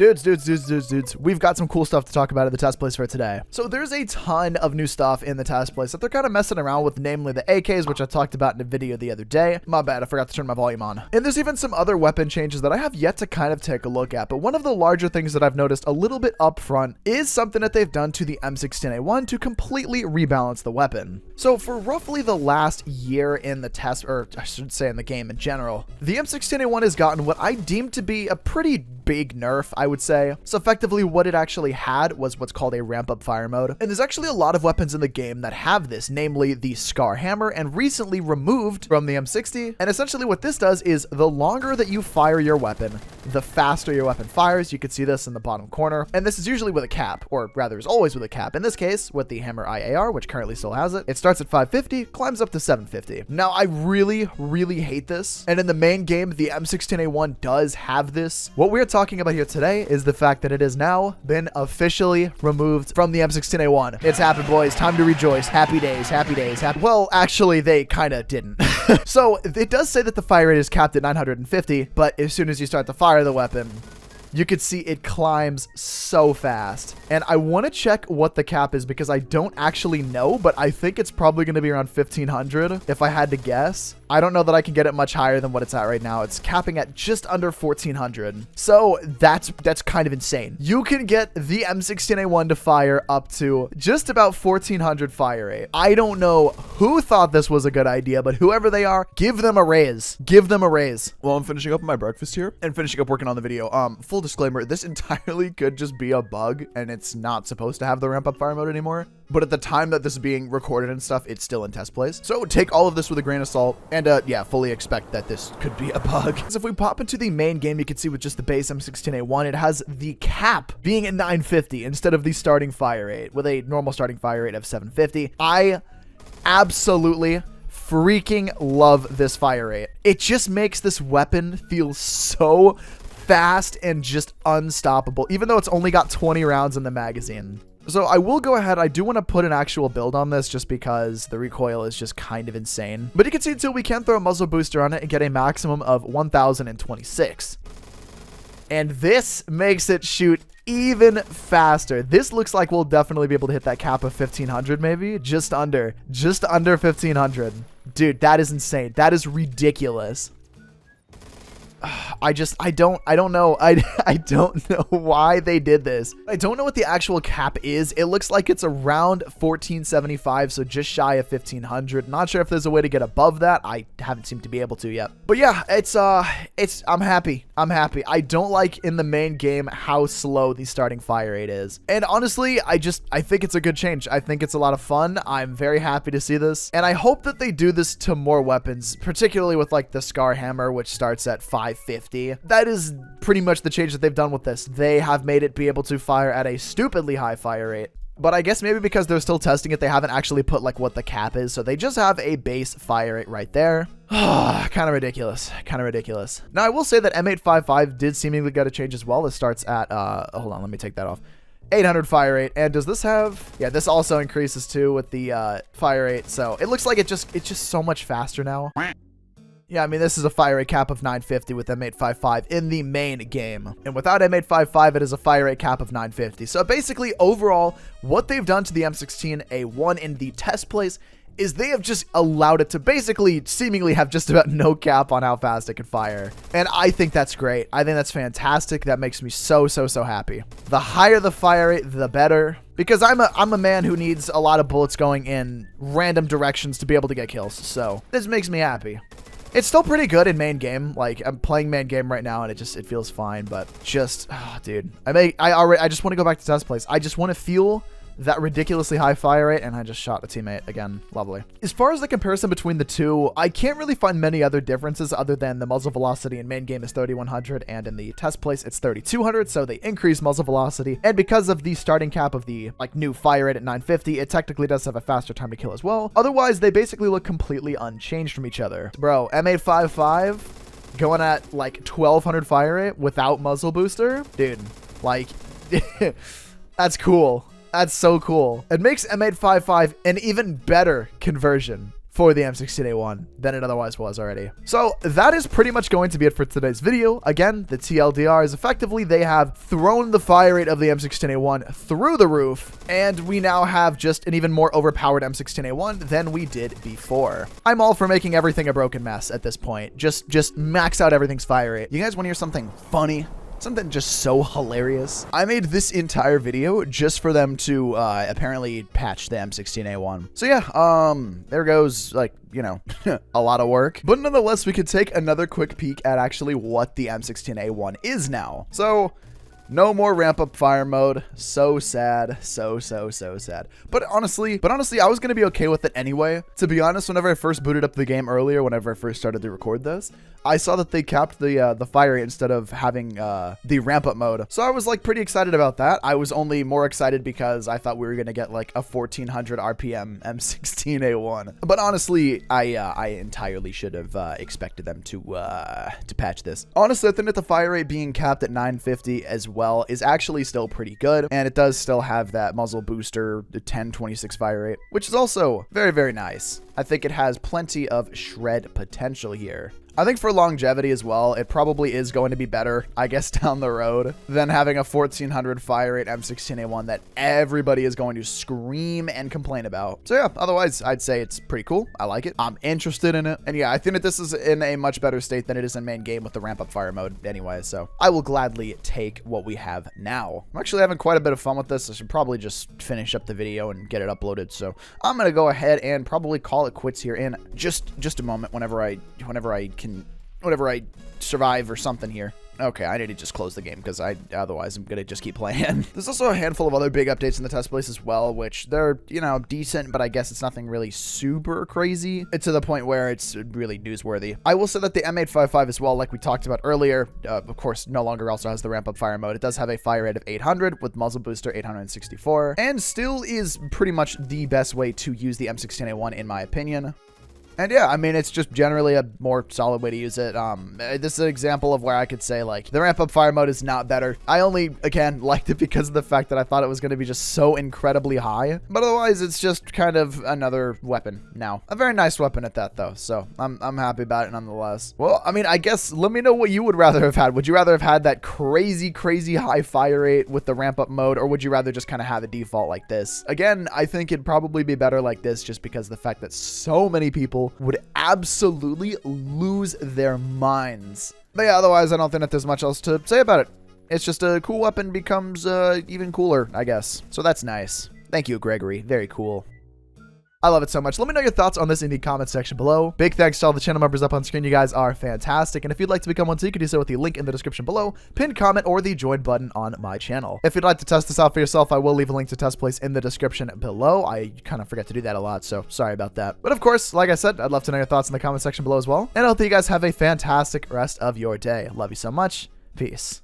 Dudes, we've got some cool stuff to talk about at the test place for today. So there's a ton of new stuff in the test place that they're kind of messing around with, namely the AKs, which I talked about in a video the other day. My bad, I forgot to turn my volume on. And there's even some other weapon changes that I have yet to kind of take a look at, but one of the larger things that I've noticed a little bit up front is something that they've done to the M16A1 to completely rebalance the weapon. So for roughly the last year in the test, or I should say in the game in general, the M16A1 has gotten what I deem to be a pretty big nerf, I would say. So effectively what it actually had was what's called a ramp up fire mode. And there's actually a lot of weapons in the game that have this, namely the Scar Hammer, and recently removed from the M60. And essentially what this does is the longer that you fire your weapon, the faster your weapon fires. You can see this in the bottom corner. And this is usually with a cap, or rather is always with a cap. In this case, with the Hammer IAR, which currently still has it, it starts at 550, climbs up to 750. Now, I really hate this. And in the main game, the M16A1 does have this. What we're talking about here today is the fact that it has now been officially removed from the M16A1. It's happened, boys. Time to rejoice. Happy days, happy days. Well, actually, they kind of didn't. So it does say that the fire rate is capped at 950, but as soon as you start to fire the weapon, you could see it climbs so fast. And I want to check what the cap is because I don't actually know, but I think it's probably going to be around 1500 if I had to guess. I don't know that I can get it much higher than what it's at right now. It's capping at just under 1400. So that's kind of insane. You can get the M16A1 to fire up to just about 1400 fire rate. I don't know who thought this was a good idea, but whoever they are, give them a raise. Give them a raise. Well, I'm finishing up my breakfast here and finishing up working on the video. Full disclaimer, this entirely could just be a bug and it's not supposed to have the ramp up fire mode anymore. But at the time that this is being recorded and stuff, it's still in test place. So take all of this with a grain of salt and yeah, fully expect that this could be a bug. So if we pop into the main game, you can see with just the base M16A1, it has the cap being at 950 instead of the starting fire rate with a normal starting fire rate of 750. I absolutely freaking love this fire rate. It just makes this weapon feel so fast and just unstoppable, even though it's only got 20 rounds in the magazine. So I will go ahead. I do want to put an actual build on this just because the recoil is just kind of insane. But you can see too, we can throw a muzzle booster on it and get a maximum of 1026. And this makes it shoot even faster. This looks like we'll definitely be able to hit that cap of 1500, maybe just under 1500. Dude, that is insane. That is ridiculous. I don't know. I don't know why they did this. I don't know what the actual cap is. It looks like it's around 1475, so just shy of 1500. Not sure if there's a way to get above that. I haven't seemed to be able to yet. But yeah, I'm happy. I don't like in the main game how slow the starting fire rate is. And honestly, I think it's a good change. I think it's a lot of fun. I'm very happy to see this. And I hope that they do this to more weapons, particularly with like the Scar Hammer, which starts at 550. That is pretty much the change that they've done with this. They have made it be able to fire at a stupidly high fire rate. But I guess maybe because they're still testing it, they haven't actually put like what the cap is. So they just have a base fire rate right there. Kind of ridiculous. Now I will say that M855 did seemingly get a change as well. It starts at, hold on, let me take that off. 800 fire rate. And does this have, yeah, this also increases too with the fire rate. So it looks like it's just so much faster now. Yeah, I mean, this is a fire rate cap of 950 with M855 in the main game. And without M855, it is a fire rate cap of 950. So basically, overall, what they've done to the M16A1 in the test place is they have just allowed it to basically seemingly have just about no cap on how fast it can fire. And I think that's great. I think that's fantastic. That makes me so happy. The higher the fire rate, the better. Because I'm a man who needs a lot of bullets going in random directions to be able to get kills. So this makes me happy. It's still pretty good in main game. Like, I'm playing main game right now, and it feels fine. But just, dude, I just want to go back to test place. I just want to feel that ridiculously high fire rate, and I just shot a teammate again. Lovely. As far as the comparison between the two, I can't really find many other differences other than the muzzle velocity in main game is 3100 and in the test place it's 3200, so they increase muzzle velocity, and because of the starting cap of the like new fire rate at 950, it technically does have a faster time to kill as well. Otherwise, they basically look completely unchanged from each other. Bro, M855 going at like 1200 fire rate without muzzle booster, dude, like that's cool. That's so cool. It makes M855 an even better conversion for the M16A1 than it otherwise was already. So that is pretty much going to be it for today's video. Again, the TLDR is effectively they have thrown the fire rate of the M16A1 through the roof, and we now have just an even more overpowered M16A1 than we did before. I'm all for making everything a broken mess at this point. Just max out everything's fire rate. You guys want to hear something funny? Something just so hilarious. I made this entire video just for them to apparently patch the M16A1. So yeah, there goes, like, you know, a lot of work. But nonetheless, we could take another quick peek at actually what the M16A1 is now. So no more ramp up fire mode. So sad. So sad. But honestly, I was going to be okay with it anyway. To be honest, whenever I first booted up the game earlier, whenever I first started to record this, I saw that they capped the fire rate instead of having the ramp up mode. So I was like pretty excited about that. I was only more excited because I thought we were going to get like a 1400 RPM M16A1. But honestly, I entirely should have expected them to patch this. Honestly, I think that the fire rate being capped at 950 as well is actually still pretty good. And it does still have that muzzle booster, the 1026 fire rate, which is also very, very nice. I think it has plenty of shred potential here. I think for longevity as well, it probably is going to be better, I guess, down the road than having a 1400 fire rate M16A1 that everybody is going to scream and complain about. So yeah, otherwise, I'd say it's pretty cool. I like it. I'm interested in it. And yeah, I think that this is in a much better state than it is in main game with the ramp up fire mode anyway. So I will gladly take what we have now. I'm actually having quite a bit of fun with this. I should probably just finish up the video and get it uploaded. So I'm going to go ahead and probably call it quits here in just a moment whenever I survive or something here. Okay, I need to just close the game because otherwise I'm gonna just keep playing. There's also a handful of other big updates in the test place as well, which they're, you know, decent, but I guess it's nothing really super crazy. It's to the point where it's really newsworthy. I will say that the M855 as well, like we talked about earlier, of course, no longer also has the ramp up fire mode. It does have a fire rate of 800 with muzzle booster 864, and still is pretty much the best way to use the M16A1 in my opinion. And yeah, I mean, it's just generally a more solid way to use it. This is an example of where I could say, like, the ramp-up fire mode is not better. I only, again, liked it because of the fact that I thought it was going to be just so incredibly high. But otherwise, it's just kind of another weapon now. A very nice weapon at that, though. So I'm happy about it nonetheless. Well, I mean, I guess let me know what you would rather have had. Would you rather have had that crazy high fire rate with the ramp-up mode, or would you rather just kind of have a default like this? Again, I think it'd probably be better like this just because of the fact that so many people would absolutely lose their minds. But yeah, otherwise, I don't think that there's much else to say about it. It's just a cool weapon becomes even cooler, I guess. So that's nice. Thank you, Gregory. Very cool. I love it so much. Let me know your thoughts on this in the comments section below. Big thanks to all the channel members up on screen. You guys are fantastic. And if you'd like to become one too, you can do so with the link in the description below, pinned comment, or the join button on my channel. If you'd like to test this out for yourself, I will leave a link to test place in the description below. I kind of forget to do that a lot, so sorry about that. But of course, like I said, I'd love to know your thoughts in the comment section below as well. And I hope that you guys have a fantastic rest of your day. Love you so much. Peace.